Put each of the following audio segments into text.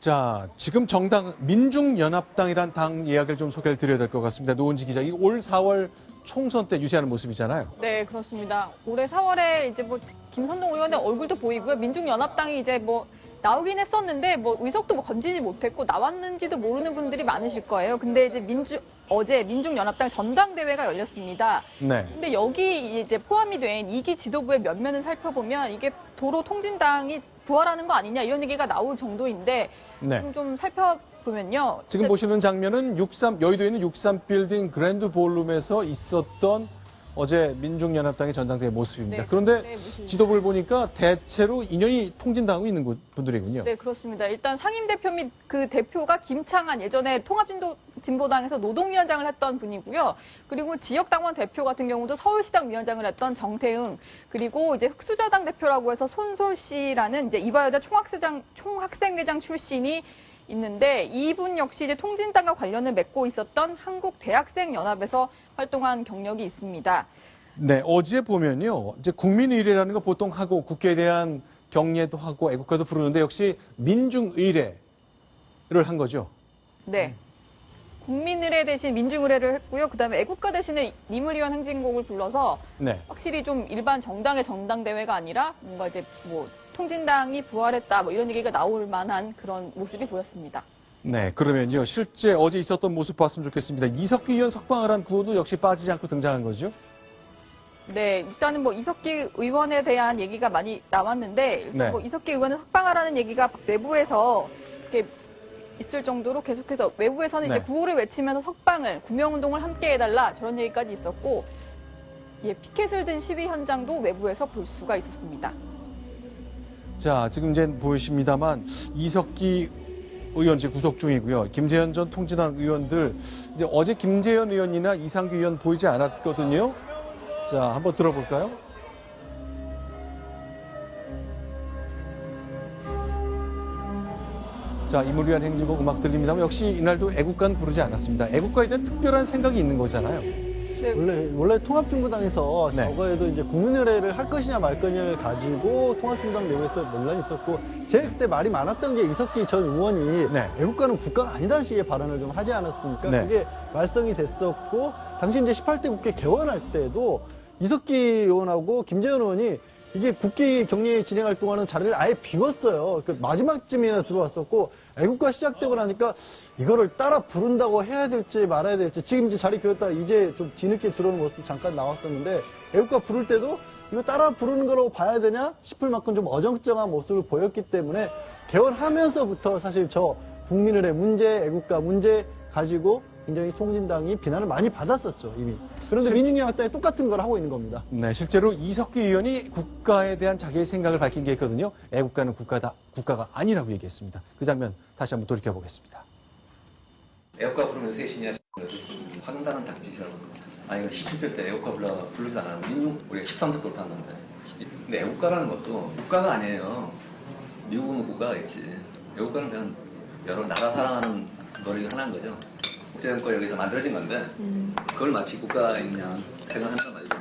자, 지금 정당 민중연합당이란 당 이야기를 좀 소개를 드려야 될 것 같습니다. 노은지 기자, 이 올 4월 총선 때 유세하는 모습이잖아요. 네, 그렇습니다. 올해 4월에 이제 김선동 의원의 얼굴도 보이고요. 민중연합당이 이제 나오긴 했었는데 의석도 건지지 못했고 나왔는지도 모르는 분들이 많으실 거예요. 근데 이제 어제 민중연합당 전당대회가 열렸습니다. 네. 근데 여기 이제 포함이 된 2기 지도부의 면면을 살펴보면 이게 도로 통진당이 부활하는 거 아니냐 이런 얘기가 나올 정도인데 네. 좀 살펴보면요. 지금 보시는 장면은 여의도에 있는 63빌딩 그랜드 볼룸에서 있었던 어제 민중연합당의 전당대회 모습입니다. 네, 그런데 모습입니다. 지도부를 보니까 대체로 인연이 통진당하고 있는 분들이군요. 네, 그렇습니다. 일단 상임대표 및 그 대표가 김창한 예전에 통합진보당에서 노동위원장을 했던 분이고요. 그리고 지역당원 대표 같은 경우도 서울시당 위원장을 했던 정태응, 그리고 이제 흑수저당 대표라고 해서 손솔 씨라는 이제 이화여대 총학생회장 출신이 있는데 이분 역시 이제 통진당과 관련을 맺고 있었던 한국대학생연합에서 활동한 경력이 있습니다. 네, 어제 보면요. 이제 국민의례라는 거 보통 하고 국회에 대한 경례도 하고 애국가도 부르는데 역시 민중의례를 한 거죠. 네. 국민의례 대신 민중의례를 했고요. 그다음에 애국가 대신에 리무리원 행진곡을 불러서 네. 확실히 좀 일반 정당의 전당대회가 아니라 뭔가 이제 통진당이 부활했다 이런 얘기가 나올 만한 그런 모습이 보였습니다. 네, 그러면요. 실제 어제 있었던 모습 봤으면 좋겠습니다. 이석기 의원 석방을 한 구호도 역시 빠지지 않고 등장한 거죠? 네, 일단은 이석기 의원에 대한 얘기가 많이 나왔는데 네. 이석기 의원을 석방하라는 얘기가 내부에서 이렇게 있을 정도로 계속해서 외부에서는 네. 이제 구호를 외치면서 석방을 구명운동을 함께 해달라 저런 얘기까지 있었고 피켓을 든 시위 현장도 외부에서 볼 수가 있었습니다. 자, 지금 이제 보이십니다만 이석기 의원 지금 구속 중이고요. 김재현 전 통진당 의원들 이제 어제 김재현 의원이나 이상규 의원 보이지 않았거든요. 자, 한번 들어볼까요? 자, 임을 위한 행진곡 음악 들립니다만 역시 이날도 애국가는 부르지 않았습니다. 애국가에 대한 특별한 생각이 있는 거잖아요. 네. 원래 통합진보당에서 네. 저거에도 이제 국민의례를 할 것이냐 말 거냐를 가지고 통합진보당 내부에서 논란이 있었고 제일 그때 말이 많았던 게 이석기 전 의원이 네. 애국가는 국가가 아니다는 식의 발언을 좀 하지 않았습니까? 네. 그게 말썽이 됐었고 당시 이제 18대 국회 개원할 때도 이석기 의원하고 김재현 의원이 이게 국기 경례 진행할 동안은 자리를 아예 비웠어요. 그 마지막쯤이나 들어왔었고 애국가 시작되고 나니까 이거를 따라 부른다고 해야 될지 말아야 될지 지금 이제 자리 비웠다가 이제 좀 뒤늦게 들어오는 모습 잠깐 나왔었는데 애국가 부를 때도 이거 따라 부르는 거라고 봐야 되냐 싶을 만큼 좀 어정쩡한 모습을 보였기 때문에 개원하면서부터 사실 저 국민의례 문제, 애국가 문제 가지고 굉장히 통진당이 비난을 많이 받았었죠, 이미. 그런데 민중연합당이 똑같은 걸 하고 있는 겁니다. 네, 실제로 이석기 의원이 국가에 대한 자기의 생각을 밝힌 게 있거든요. 애국가는 국가가 아니라고 얘기했습니다. 그 장면 다시 한번 돌이켜보겠습니다. 애국가 부르면 셋이냐 황당한 닥치시라고. 아니, 17대 때 애국가 부르지도 않았는데 우리가 13도 돌파했는데. 근데 애국가라는 것도 국가가 아니에요. 미국은 국가가 있지. 애국가는 그냥 여러 나라 사랑하는 노력이 하나인 거죠. 국제정권 여기서 만들어진 건데 그걸 마치 국가이냐 생각한단 말이죠.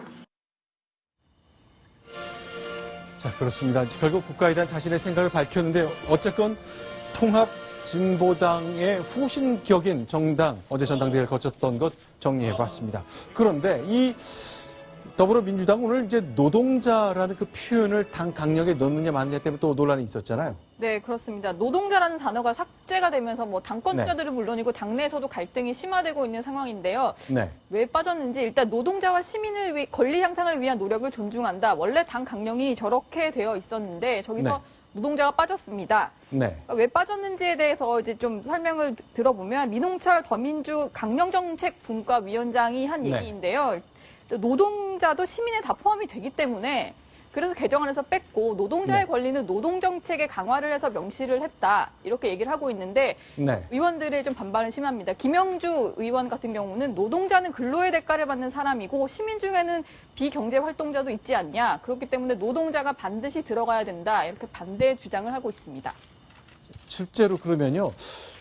자, 그렇습니다. 결국 국가에 대한 자신의 생각을 밝혔는데 어쨌건 통합진보당의 후신격인 정당 어제 전당대회를 거쳤던 것 정리해봤습니다. 그런데 이 더불어민주당 오늘 이제 노동자라는 그 표현을 당 강령에 넣느냐 마느냐 때문에 또 논란이 있었잖아요. 네, 그렇습니다. 노동자라는 단어가 삭제가 되면서 당권자들은 물론이고 당내에서도 갈등이 심화되고 있는 상황인데요. 네. 왜 빠졌는지 일단 노동자와 시민의 권리 향상을 위한 노력을 존중한다. 원래 당 강령이 저렇게 되어 있었는데 저기서 네. 노동자가 빠졌습니다. 네. 왜 빠졌는지에 대해서 이제 좀 설명을 들어보면 민홍철 더민주 강령정책분과위원장이 한 네. 얘기인데요. 노동자도 시민에 다 포함이 되기 때문에 그래서 개정안에서 뺐고 노동자의 네. 권리는 노동정책에 강화를 해서 명시를 했다. 이렇게 얘기를 하고 있는데 네. 의원들의 좀 반발은 심합니다. 김영주 의원 같은 경우는 노동자는 근로의 대가를 받는 사람이고 시민 중에는 비경제 활동자도 있지 않냐. 그렇기 때문에 노동자가 반드시 들어가야 된다. 이렇게 반대 주장을 하고 있습니다. 실제로 그러면요.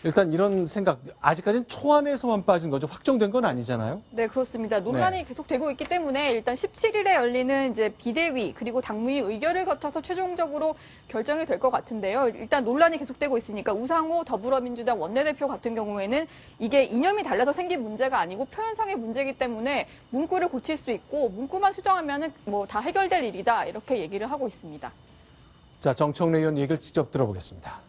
일단 이런 생각, 아직까지는 초안에서만 빠진 거죠. 확정된 건 아니잖아요. 네, 그렇습니다. 논란이 네. 계속되고 있기 때문에 일단 17일에 열리는 이제 비대위 그리고 당무위 의결을 거쳐서 최종적으로 결정이 될 것 같은데요. 일단 논란이 계속되고 있으니까 우상호 더불어민주당 원내대표 같은 경우에는 이게 이념이 달라서 생긴 문제가 아니고 표현상의 문제이기 때문에 문구를 고칠 수 있고 문구만 수정하면은 뭐 다 해결될 일이다 이렇게 얘기를 하고 있습니다. 자, 정청래 의원 얘기를 직접 들어보겠습니다.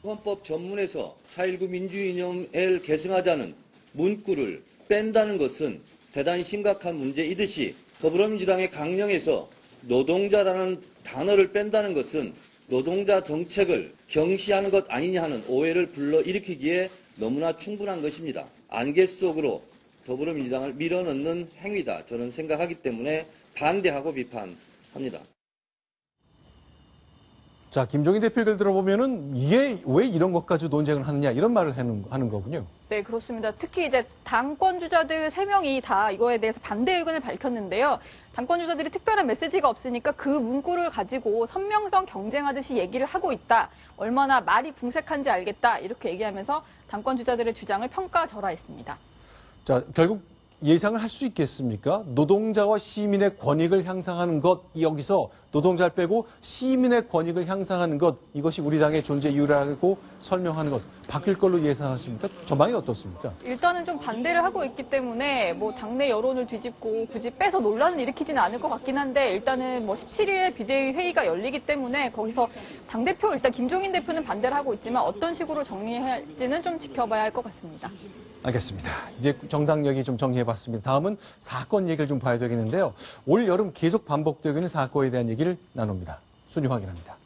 헌법 전문에서 4.19 민주이념을 계승하자는 문구를 뺀다는 것은 대단히 심각한 문제이듯이 더불어민주당의 강령에서 노동자라는 단어를 뺀다는 것은 노동자 정책을 경시하는 것 아니냐 하는 오해를 불러일으키기에 너무나 충분한 것입니다. 안개 속으로 더불어민주당을 밀어넣는 행위다. 저는 생각하기 때문에 반대하고 비판합니다. 자, 김종인 대표 얘기를 들어보면은 이게 왜 이런 것까지 논쟁을 하느냐 이런 말을 하는 거군요. 네, 그렇습니다. 특히 이제 당권 주자들 3명이 다 이거에 대해서 반대 의견을 밝혔는데요. 당권 주자들이 특별한 메시지가 없으니까 그 문구를 가지고 선명성 경쟁하듯이 얘기를 하고 있다. 얼마나 말이 궁색한지 알겠다. 이렇게 얘기하면서 당권 주자들의 주장을 평가절하했습니다. 자, 결국 예상을 할 수 있겠습니까? 노동자와 시민의 권익을 향상하는 것, 여기서 노동자를 빼고 시민의 권익을 향상하는 것, 이것이 우리 당의 존재 이유라고 설명하는 것, 바뀔 걸로 예상하십니까? 전망이 어떻습니까? 일단은 좀 반대를 하고 있기 때문에 뭐 당내 여론을 뒤집고 굳이 빼서 논란을 일으키지는 않을 것 같긴 한데 일단은 뭐 17일에 비대위 회의가 열리기 때문에 거기서 당대표 일단 김종인 대표는 반대를 하고 있지만 어떤 식으로 정리해야 할지는 좀 지켜봐야 할 것 같습니다. 알겠습니다. 이제 정당 얘기 좀 정리해봤습니다. 다음은 사건 얘기를 좀 봐야 되겠는데요. 올 여름 계속 반복되고 있는 사건에 대한 얘기를 나눕니다. 순위 확인합니다.